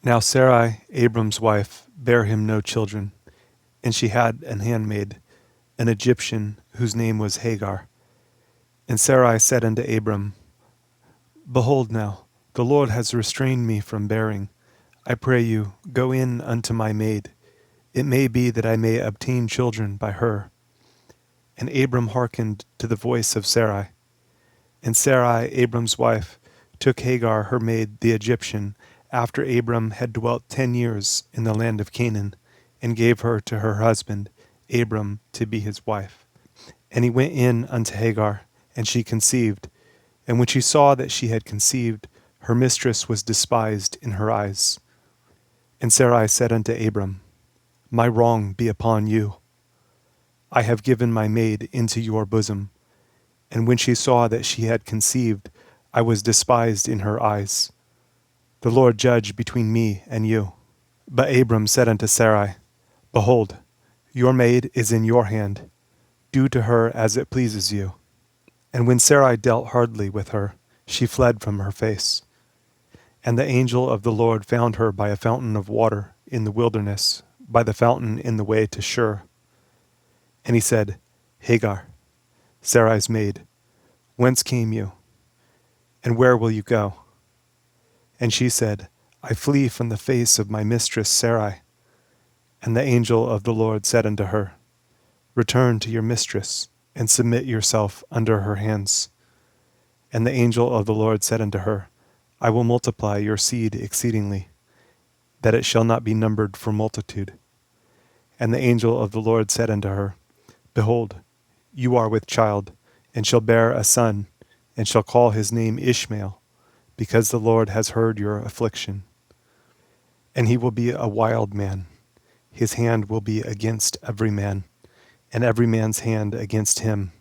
Now Sarai, Abram's wife, bare him no children, and she had an handmaid, an Egyptian, whose name was Hagar. And Sarai said unto Abram, Behold now, the Lord has restrained me from bearing. I pray you, go in unto my maid. It may be that I may obtain children by her. And Abram hearkened to the voice of Sarai. And Sarai, Abram's wife, took Hagar her maid the Egyptian, after Abram had dwelt 10 years in the land of Canaan, and gave her to her husband, Abram, to be his wife. And he went in unto Hagar, and she conceived. And when she saw that she had conceived, her mistress was despised in her eyes. And Sarai said unto Abram, My wrong be upon you. I have given my maid into your bosom. And when she saw that she had conceived, I was despised in her eyes. The Lord judge between me and you. But Abram said unto Sarai, Behold, your maid is in your hand. Do to her as it pleases you. And when Sarai dealt hardly with her, she fled from her face. And the angel of the Lord found her by a fountain of water in the wilderness, by the fountain in the way to Shur. And he said, Hagar, Sarai's maid, whence came you? And where will you go? And she said, I flee from the face of my mistress Sarai. And the angel of the Lord said unto her, Return to your mistress, and submit yourself under her hands. And the angel of the Lord said unto her, I will multiply your seed exceedingly, that it shall not be numbered for multitude. And the angel of the Lord said unto her, Behold, you are with child, and shall bear a son, and shall call his name Ishmael, because the Lord has heard your affliction. And he will be a wild man. His hand will be against every man, and every man's hand against him,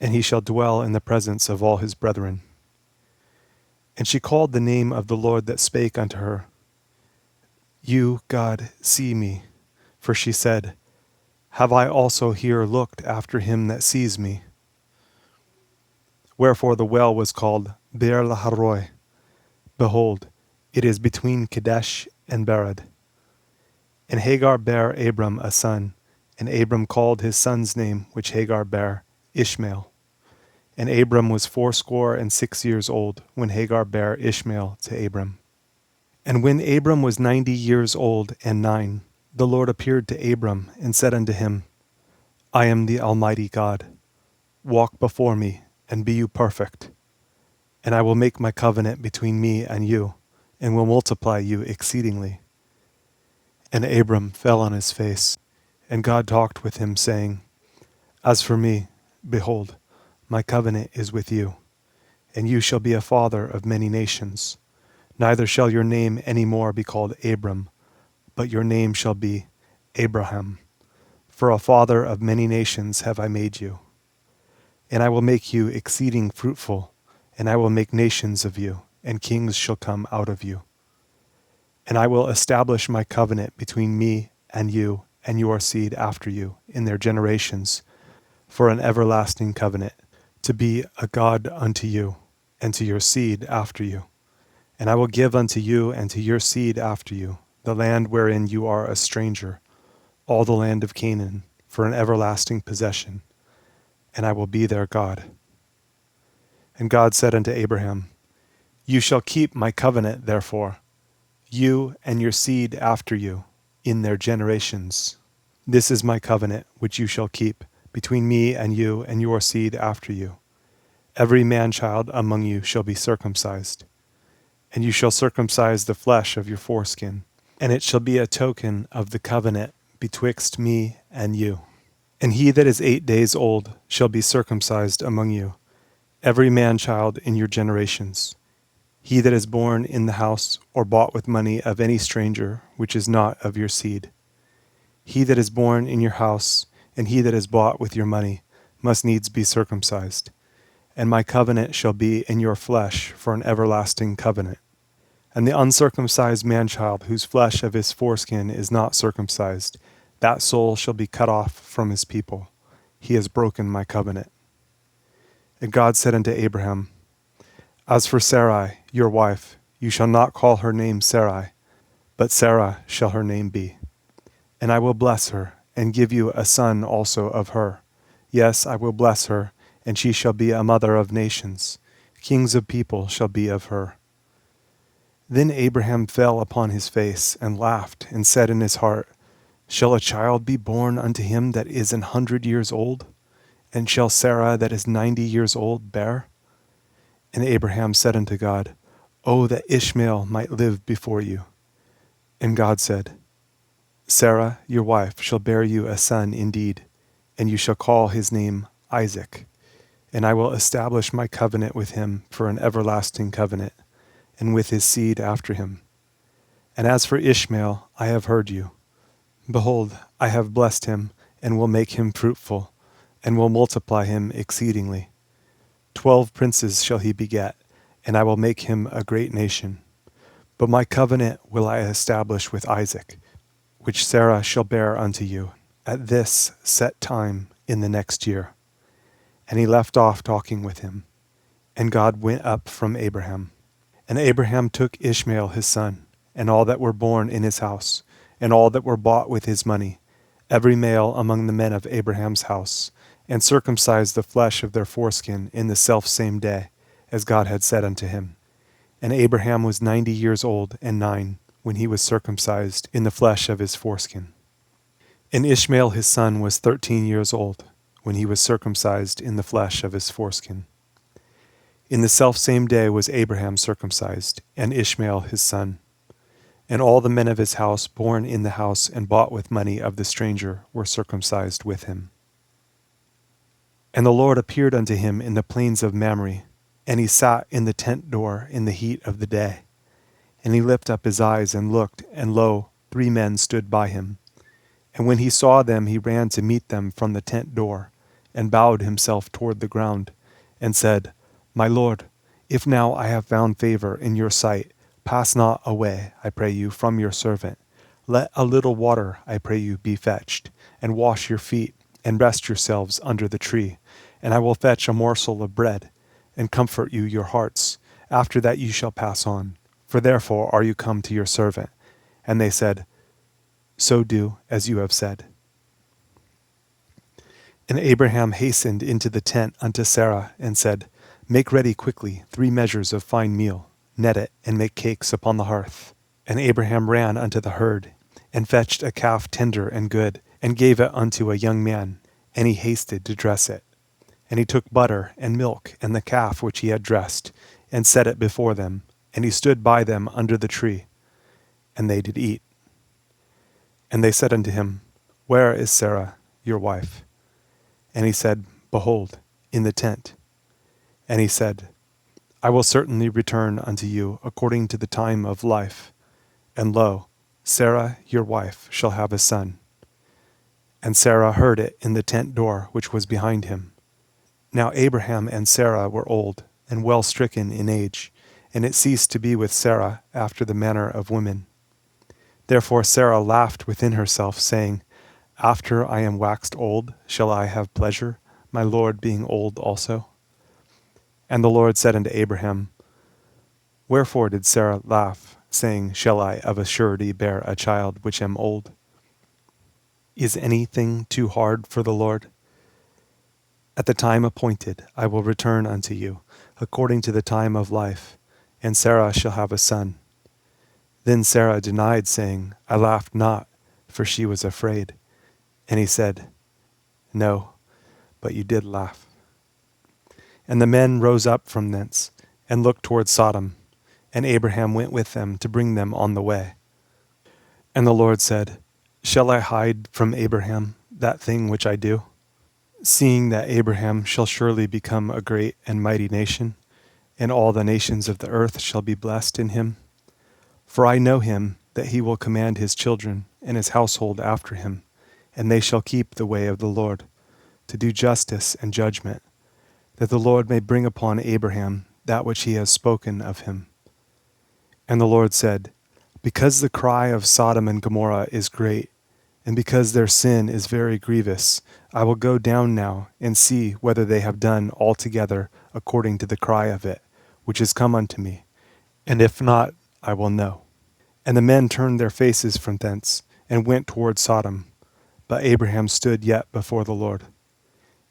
and he shall dwell in the presence of all his brethren. And she called the name of the Lord that spake unto her, You, God, see me. For she said, Have I also here looked after him that sees me? Wherefore the well was called Beer Laharoi. Behold, it is between Kadesh and Bered. And Hagar bare Abram a son, and Abram called his son's name, which Hagar bare, Ishmael. And Abram was 86 old, when Hagar bare Ishmael to Abram. And when Abram was 90 years old and 9, the Lord appeared to Abram, and said unto him, I am the Almighty God. Walk before me, and be you perfect. And I will make my covenant between me and you, and will multiply you exceedingly. And Abram fell on his face, and God talked with him, saying, As for me, behold, my covenant is with you, and you shall be a father of many nations. Neither shall your name any more be called Abram, but your name shall be Abraham. For a father of many nations have I made you. And I will make you exceeding fruitful, and I will make nations of you, and kings shall come out of you. And I will establish my covenant between me and you and your seed after you in their generations, for an everlasting covenant, to be a God unto you, and to your seed after you. And I will give unto you and to your seed after you the land wherein you are a stranger, all the land of Canaan, for an everlasting possession, and I will be their God. And God said unto Abraham, You shall keep my covenant, therefore, you and your seed after you, in their generations. This is my covenant which you shall keep between me and you and your seed after you. Every man-child among you shall be circumcised, and you shall circumcise the flesh of your foreskin, and it shall be a token of the covenant betwixt me and you. And he that is 8 days old shall be circumcised among you, every man-child in your generations. He that is born in the house or bought with money of any stranger which is not of your seed. He that is born in your house, and he that is bought with your money, must needs be circumcised. And my covenant shall be in your flesh for an everlasting covenant. And the uncircumcised man-child, whose flesh of his foreskin is not circumcised, that soul shall be cut off from his people. He has broken my covenant. And God said unto Abraham, As for Sarai, your wife, you shall not call her name Sarai, but Sarah shall her name be. And I will bless her, and give you a son also of her. Yes, I will bless her, and she shall be a mother of nations. Kings of people shall be of her. Then Abraham fell upon his face, and laughed, and said in his heart, Shall a child be born unto him that is 100 years old? And shall Sarah that is 90 years old bear? And Abraham said unto God, O that Ishmael might live before you. And God said, Sarah your wife shall bear you a son indeed, and you shall call his name Isaac. And I will establish my covenant with him for an everlasting covenant, and with his seed after him. And as for Ishmael, I have heard you. Behold, I have blessed him, and will make him fruitful, and will multiply him exceedingly. 12 princes shall he beget, and I will make him a great nation. But my covenant will I establish with Isaac, which Sarah shall bear unto you, at this set time in the next year. And he left off talking with him. And God went up from Abraham. And Abraham took Ishmael his son, and all that were born in his house, and all that were bought with his money, every male among the men of Abraham's house, and circumcised the flesh of their foreskin in the selfsame day, as God had said unto him. And Abraham was 90 years old and 9, when he was circumcised in the flesh of his foreskin. And Ishmael his son was 13 years old, when he was circumcised in the flesh of his foreskin. In the selfsame day was Abraham circumcised, and Ishmael his son. And all the men of his house born in the house and bought with money of the stranger were circumcised with him. And the Lord appeared unto him in the plains of Mamre, and he sat in the tent door in the heat of the day. And he lifted up his eyes and looked, and lo, 3 men stood by him. And when he saw them, he ran to meet them from the tent door, and bowed himself toward the ground, and said, My Lord, if now I have found favor in your sight, pass not away, I pray you, from your servant. Let a little water, I pray you, be fetched, and wash your feet, and rest yourselves under the tree. And I will fetch a morsel of bread, and comfort you your hearts. After that you shall pass on. For therefore are you come to your servant. And they said, So do as you have said. And Abraham hastened into the tent unto Sarah, and said, Make ready quickly 3 measures of fine meal, knead it, and make cakes upon the hearth. And Abraham ran unto the herd, and fetched a calf tender and good, and gave it unto a young man, and he hasted to dress it. And he took butter and milk and the calf which he had dressed, and set it before them, and he stood by them under the tree, and they did eat. And they said unto him, Where is Sarah, your wife? And he said, Behold, in the tent. And he said, I will certainly return unto you according to the time of life. And lo, Sarah your wife shall have a son. And Sarah heard it in the tent door which was behind him. Now Abraham and Sarah were old, and well stricken in age, and it ceased to be with Sarah after the manner of women. Therefore Sarah laughed within herself, saying, After I am waxed old, shall I have pleasure, my Lord being old also? And the Lord said unto Abraham, Wherefore did Sarah laugh, saying, Shall I of a surety bear a child which am old? Is anything too hard for the Lord? At the time appointed I will return unto you, according to the time of life, and Sarah shall have a son. Then Sarah denied, saying, I laughed not, for she was afraid. And he said, No, but you did laugh. And the men rose up from thence, and looked toward Sodom, and Abraham went with them to bring them on the way. And the Lord said, Shall I hide from Abraham that thing which I do? Seeing that Abraham shall surely become a great and mighty nation, and all the nations of the earth shall be blessed in him. For I know him, that he will command his children and his household after him, and they shall keep the way of the Lord, to do justice and judgment, that the Lord may bring upon Abraham that which he has spoken of him. And the Lord said, Because the cry of Sodom and Gomorrah is great, and because their sin is very grievous, I will go down now and see whether they have done altogether according to the cry of it, which is come unto me, and if not, I will know. And the men turned their faces from thence, and went toward Sodom. But Abraham stood yet before the Lord.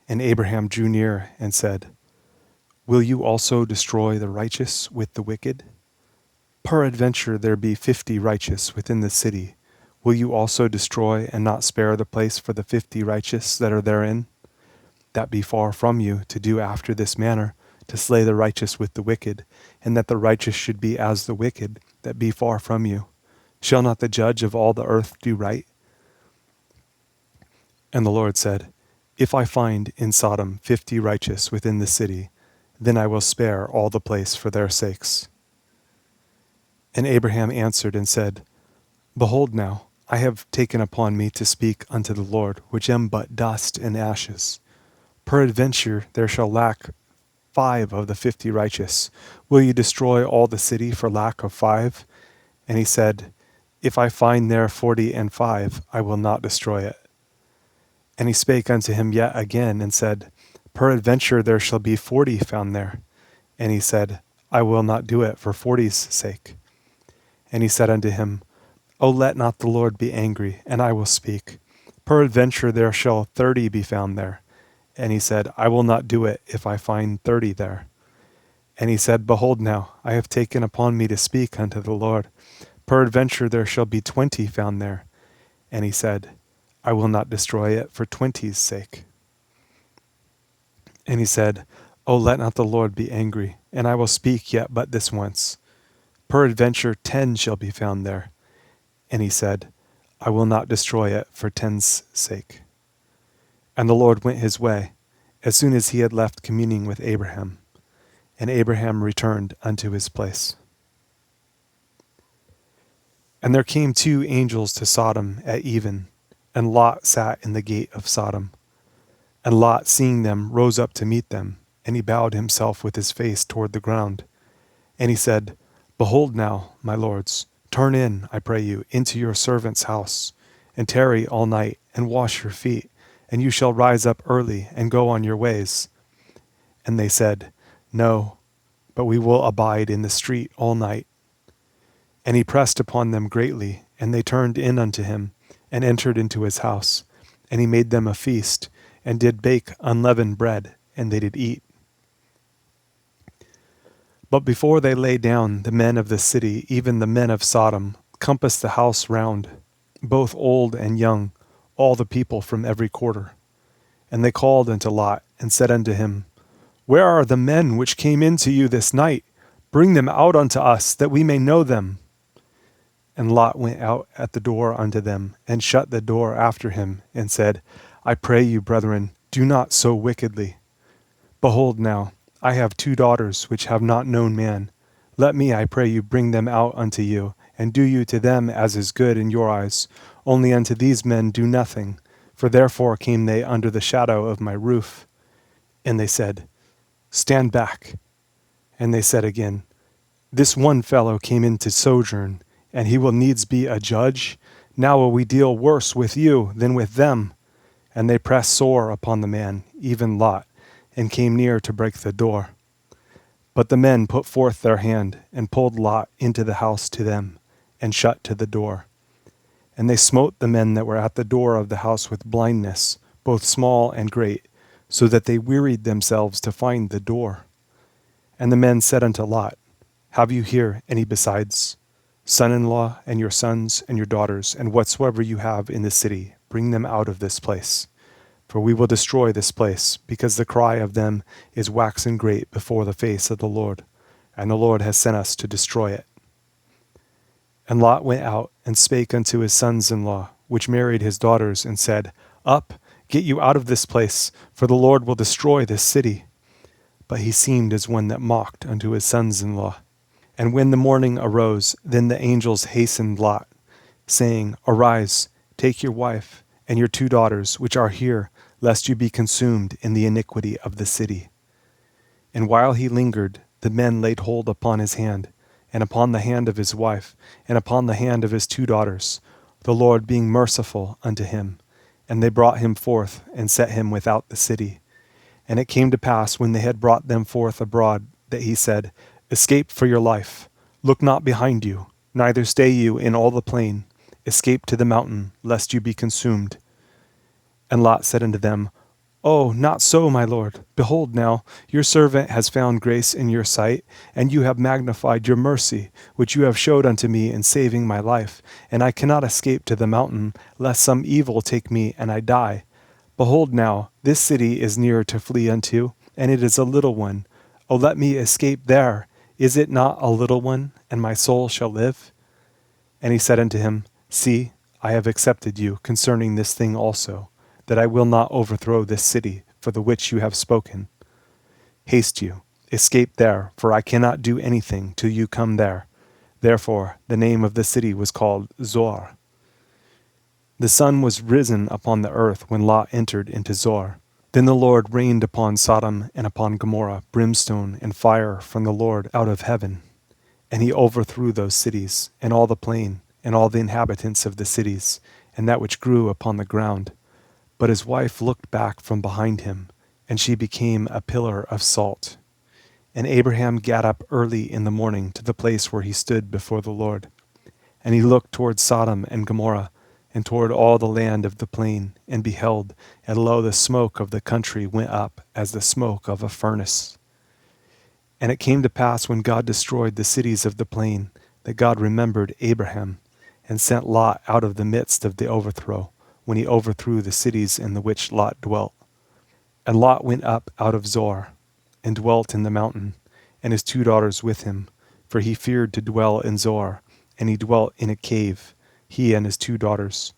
And Abraham drew near and said, Will you also destroy the righteous with the wicked? Peradventure there be 50 righteous within the city. Will you also destroy and not spare the place for the 50 righteous that are therein? That be far from you to do after this manner, to slay the righteous with the wicked, and that the righteous should be as the wicked, that be far from you. Shall not the judge of all the earth do right? And the Lord said, If I find in Sodom 50 righteous within the city, then I will spare all the place for their sakes. And Abraham answered and said, Behold now, I have taken upon me to speak unto the Lord, which am but dust and ashes. Peradventure there shall lack 5 of the 50 righteous. Will you destroy all the city for lack of 5? And he said, If I find there 45, I will not destroy it. And he spake unto him yet again, and said, Peradventure there shall be 40 found there. And he said, I will not do it for 40's sake. And he said unto him, O let not the Lord be angry, and I will speak. Peradventure there shall 30 be found there. And he said, I will not do it if I find 30 there. And he said, Behold now, I have taken upon me to speak unto the Lord. Peradventure there shall be 20 found there. And he said, I will not destroy it for 20's sake. And he said, O let not the Lord be angry, and I will speak yet but this once. Peradventure 10 shall be found there. And he said, I will not destroy it for 10's sake. And the Lord went his way, as soon as he had left communing with Abraham. And Abraham returned unto his place. And there came 2 angels to Sodom at even, and Lot sat in the gate of Sodom. And Lot, seeing them, rose up to meet them, and he bowed himself with his face toward the ground. And he said, Behold now, my lords, turn in, I pray you, into your servant's house, and tarry all night, and wash your feet, and you shall rise up early, and go on your ways. And they said, No, but we will abide in the street all night. And he pressed upon them greatly, and they turned in unto him, and entered into his house. And he made them a feast, and did bake unleavened bread, and they did eat. But before they lay down, the men of the city, even the men of Sodom, compassed the house round, both old and young, all the people from every quarter. And they called unto Lot, and said unto him, Where are the men which came in to you this night? Bring them out unto us, that we may know them. And Lot went out at the door unto them, and shut the door after him, and said, I pray you, brethren, do not so wickedly. Behold now, I have 2 daughters which have not known man. Let me, I pray you, bring them out unto you, and do you to them as is good in your eyes. Only unto these men do nothing, for therefore came they under the shadow of my roof. And they said, Stand back. And they said again, This one fellow came in to sojourn, and he will needs be a judge. Now will we deal worse with you than with them. And they pressed sore upon the man, even Lot, and came near to break the door. But the men put forth their hand, and pulled Lot into the house to them, and shut to the door. And they smote the men that were at the door of the house with blindness, both small and great, so that they wearied themselves to find the door. And the men said unto Lot, Have you here any besides? Son-in-law, and your sons, and your daughters, and whatsoever you have in the city, bring them out of this place. For we will destroy this place, because the cry of them is waxen great before the face of the Lord, and the Lord has sent us to destroy it. And Lot went out, and spake unto his sons-in-law, which married his daughters, and said, Up, get you out of this place, for the Lord will destroy this city. But he seemed as one that mocked unto his sons-in-law. And when the morning arose, then the angels hastened Lot, saying, Arise, take your wife, and your 2 daughters, which are here, lest you be consumed in the iniquity of the city. And while he lingered, the men laid hold upon his hand, and upon the hand of his wife, and upon the hand of his 2 daughters, the Lord being merciful unto him. And they brought him forth, and set him without the city. And it came to pass, when they had brought them forth abroad, that he said, Escape for your life, look not behind you. Neither stay you in all the plain. Escape to the mountain, lest you be consumed. And Lot said unto them, Oh, not so, my lord. Behold now, your servant has found grace in your sight, and you have magnified your mercy, which you have showed unto me in saving my life. And I cannot escape to the mountain, lest some evil take me, and I die. Behold now, this city is nearer to flee unto, and it is a little one. O let me escape there. Is it not a little one, and my soul shall live? And he said unto him, See, I have accepted you concerning this thing also, that I will not overthrow this city, for the which you have spoken. Haste you, escape there, for I cannot do anything till you come there. Therefore the name of the city was called Zoar. The sun was risen upon the earth when Lot entered into Zoar. Then the Lord rained upon Sodom and upon Gomorrah brimstone and fire from the Lord out of heaven. And he overthrew those cities, and all the plain, and all the inhabitants of the cities, and that which grew upon the ground. But his wife looked back from behind him, and she became a pillar of salt. And Abraham gat up early in the morning to the place where he stood before the Lord. And he looked toward Sodom and Gomorrah, and toward all the land of the plain, and beheld, and lo, the smoke of the country went up as the smoke of a furnace. And it came to pass when God destroyed the cities of the plain, that God remembered Abraham, and sent Lot out of the midst of the overthrow, when he overthrew the cities in the which Lot dwelt. And Lot went up out of Zoar, and dwelt in the mountain, and his 2 daughters with him, for he feared to dwell in Zoar, and he dwelt in a cave, he and his 2 daughters.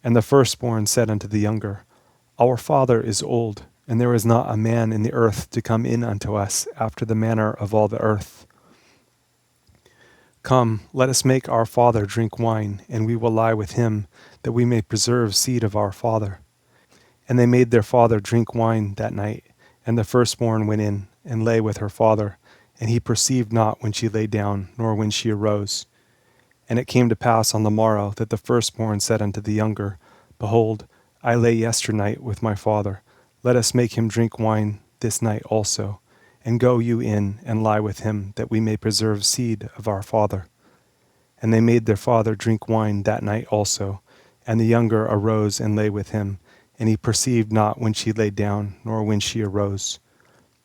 And the firstborn said unto the younger, Our father is old, and there is not a man in the earth to come in unto us after the manner of all the earth. Come, let us make our father drink wine, and we will lie with him, that we may preserve seed of our father. And they made their father drink wine that night, and the firstborn went in, and lay with her father, and he perceived not when she lay down, nor when she arose. And it came to pass on the morrow that the firstborn said unto the younger, Behold, I lay yesternight with my father. Let us make him drink wine this night also, and go you in and lie with him, that we may preserve seed of our father. And they made their father drink wine that night also, and the younger arose and lay with him, and he perceived not when she lay down, nor when she arose.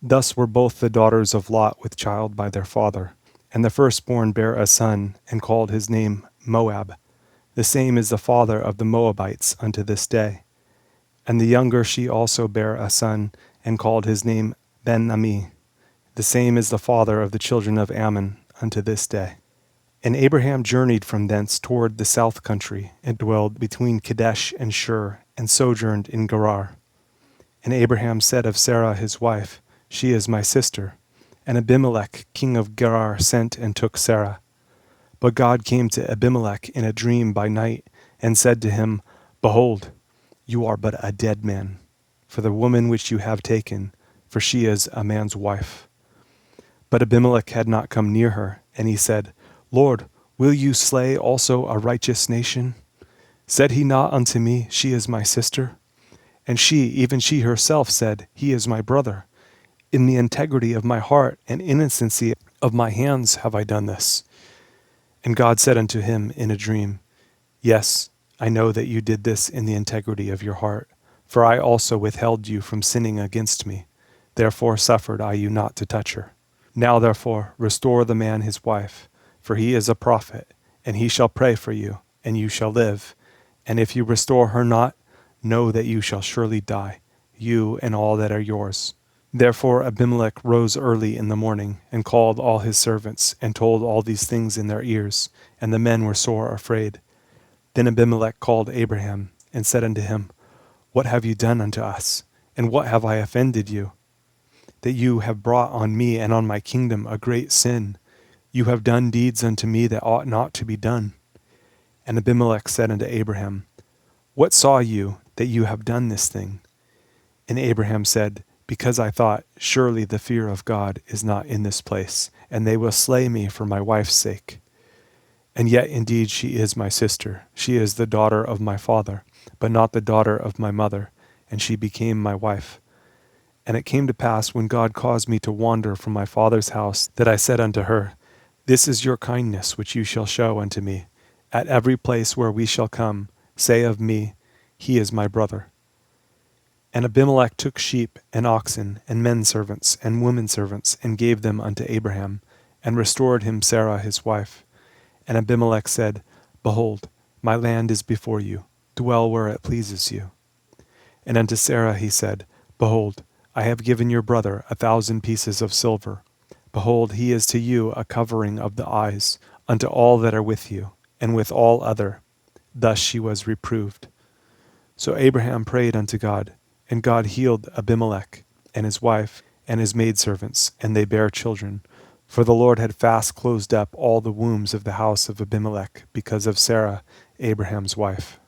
Thus were both the daughters of Lot with child by their father. And the firstborn bare a son, and called his name Moab. The same is the father of the Moabites unto this day. And the younger she also bare a son, and called his name Ben-Ami. The same is the father of the children of Ammon unto this day. And Abraham journeyed from thence toward the south country, and dwelled between Kadesh and Shur, and sojourned in Gerar. And Abraham said of Sarah his wife, She is my sister. And Abimelech king of Gerar sent and took Sarah. But God came to Abimelech in a dream by night, and said to him, Behold, you are but a dead man, for the woman which you have taken, for she is a man's wife. But Abimelech had not come near her, and he said, Lord, will you slay also a righteous nation? Said he not unto me, She is my sister? And she, even she herself, said, He is my brother. In the integrity of my heart and innocency of my hands have I done this. And God said unto him in a dream, Yes, I know that you did this in the integrity of your heart, for I also withheld you from sinning against me. Therefore suffered I you not to touch her. Now therefore restore the man his wife, for he is a prophet, and he shall pray for you, and you shall live. And if you restore her not, know that you shall surely die, you and all that are yours. Therefore Abimelech rose early in the morning, and called all his servants, and told all these things in their ears, and the men were sore afraid. Then Abimelech called Abraham, and said unto him, What have you done unto us? And what have I offended you? That you have brought on me and on my kingdom a great sin. You have done deeds unto me that ought not to be done. And Abimelech said unto Abraham, What saw you that you have done this thing? And Abraham said, Because I thought, Surely the fear of God is not in this place, and they will slay me for my wife's sake. And yet indeed she is my sister. She is the daughter of my father, but not the daughter of my mother, and she became my wife. And it came to pass, when God caused me to wander from my father's house, that I said unto her, This is your kindness which you shall show unto me. At every place where we shall come, say of me, He is my brother. And Abimelech took sheep and oxen and menservants and womenservants and gave them unto Abraham, and restored him Sarah his wife. And Abimelech said, Behold, my land is before you, dwell where it pleases you. And unto Sarah he said, Behold, I have given your brother 1,000 pieces of silver. Behold, he is to you a covering of the eyes, unto all that are with you, and with all other. Thus she was reproved. So Abraham prayed unto God, and God healed Abimelech, and his wife, and his maidservants, and they bare children. For the Lord had fast closed up all the wombs of the house of Abimelech, because of Sarah, Abraham's wife.